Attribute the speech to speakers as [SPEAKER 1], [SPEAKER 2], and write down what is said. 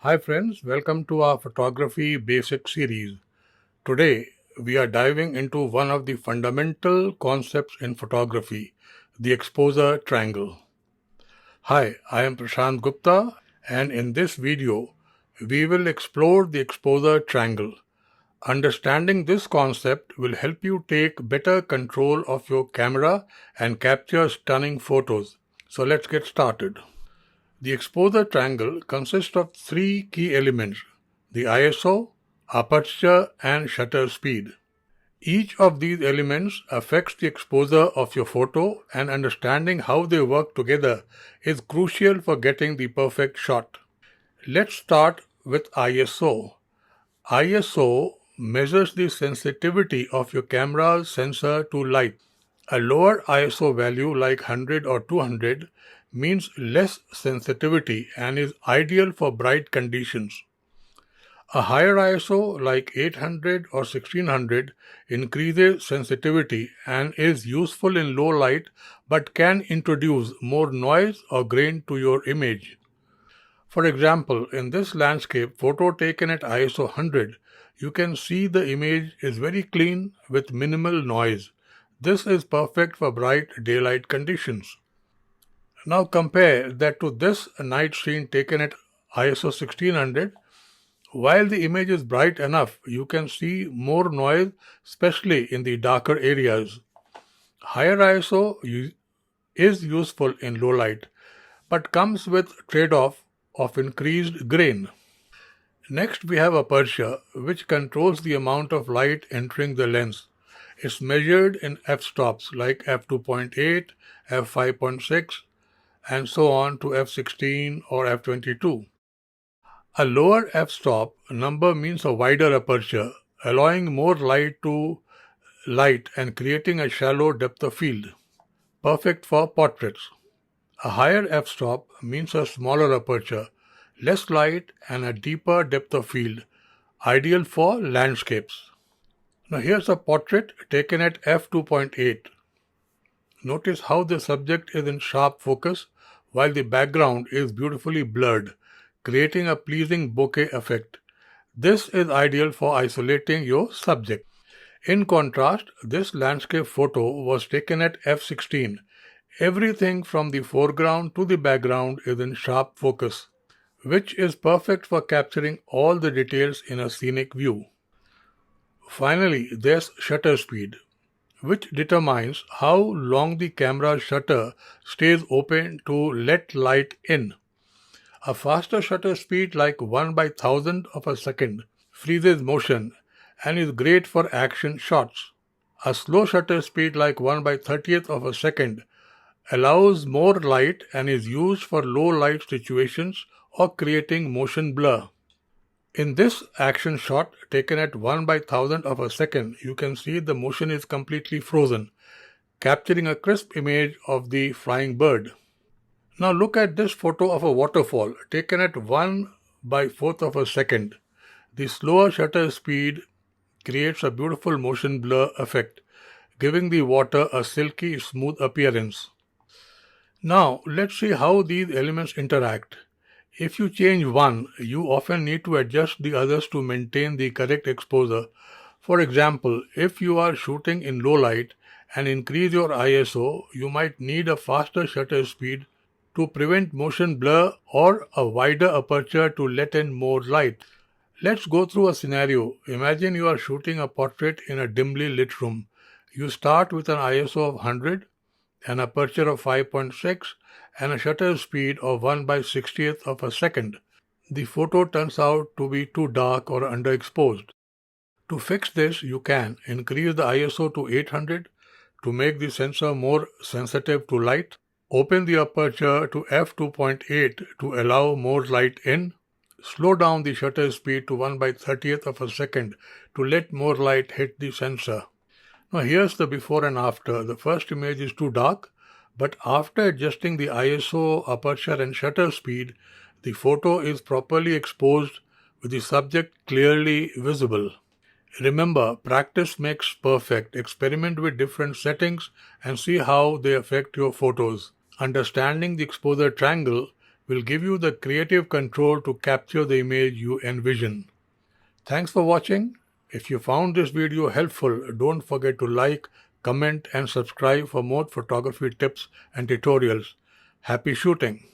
[SPEAKER 1] Hi friends, welcome to our photography basic series. Today we are diving into one of the fundamental concepts in photography, the exposure triangle. Hi, I am Prashant Gupta and in this video we will explore the exposure triangle. Understanding this concept will help you take better control of your camera and capture stunning photos. So let's get started. The exposure triangle consists of three key elements: the ISO, aperture, and shutter speed. Each of these elements affects the exposure of your photo, and understanding how they work together is crucial for getting the perfect shot. Let's start with ISO. ISO measures the sensitivity of your camera's sensor to light. A lower ISO value like 100 or 200 means less sensitivity and is ideal for bright conditions. A higher ISO like 800 or 1600 increases sensitivity and is useful in low light but can introduce more noise or grain to your image. For example, in this landscape photo taken at ISO 100, you can see the image is very clean with minimal noise. This is perfect for bright daylight conditions. Now compare that to this night scene taken at ISO 1600. While the image is bright enough, you can see more noise, especially in the darker areas. Higher ISO is useful in low light, but comes with trade-off of increased grain. Next, we have aperture, which controls the amount of light entering the lens. It's measured in f-stops like f2.8, f5.6, and so on to f16 or f22. A lower f-stop number means a wider aperture, allowing more light to light and creating a shallow depth of field, perfect for portraits. A higher f-stop means a smaller aperture, less light and a deeper depth of field, ideal for landscapes. Now here's a portrait taken at f2.8. Notice how the subject is in sharp focus while the background is beautifully blurred, creating a pleasing bokeh effect. This is ideal for isolating your subject. In contrast, this landscape photo was taken at f16. Everything from the foreground to the background is in sharp focus, which is perfect for capturing all the details in a scenic view. Finally, there's shutter speed, which determines how long the camera's shutter stays open to let light in. A faster shutter speed like 1 by 1000 of a second freezes motion and is great for action shots. A slow shutter speed like 1 by 30th of a second allows more light and is used for low light situations or creating motion blur. In this action shot taken at 1 by 1000 of a second, you can see the motion is completely frozen, capturing a crisp image of the flying bird. Now look at this photo of a waterfall taken at 1 by 4th of a second. The slower shutter speed creates a beautiful motion blur effect, giving the water a silky smooth appearance. Now let's see how these elements interact. If you change one, you often need to adjust the others to maintain the correct exposure. For example, if you are shooting in low light and increase your ISO, you might need a faster shutter speed to prevent motion blur or a wider aperture to let in more light. Let's go through a scenario. Imagine you are shooting a portrait in a dimly lit room. You start with an ISO of 100, an aperture of 5.6, and a shutter speed of 1 by 60th of a second. The photo turns out to be too dark or underexposed. To fix this, you can increase the ISO to 800 to make the sensor more sensitive to light, open the aperture to f2.8 to allow more light in, slow down the shutter speed to 1 by 30th of a second to let more light hit the sensor. Now here's the before and after. The first image is too dark, but after adjusting the ISO, aperture and shutter speed, the photo is properly exposed with the subject clearly visible. Remember, practice makes perfect. Experiment with different settings and see how they affect your photos. Understanding the exposure triangle will give you the creative control to capture the image you envision. Thanks for watching. If you found this video helpful, don't forget to like, comment and subscribe for more photography tips and tutorials. Happy shooting!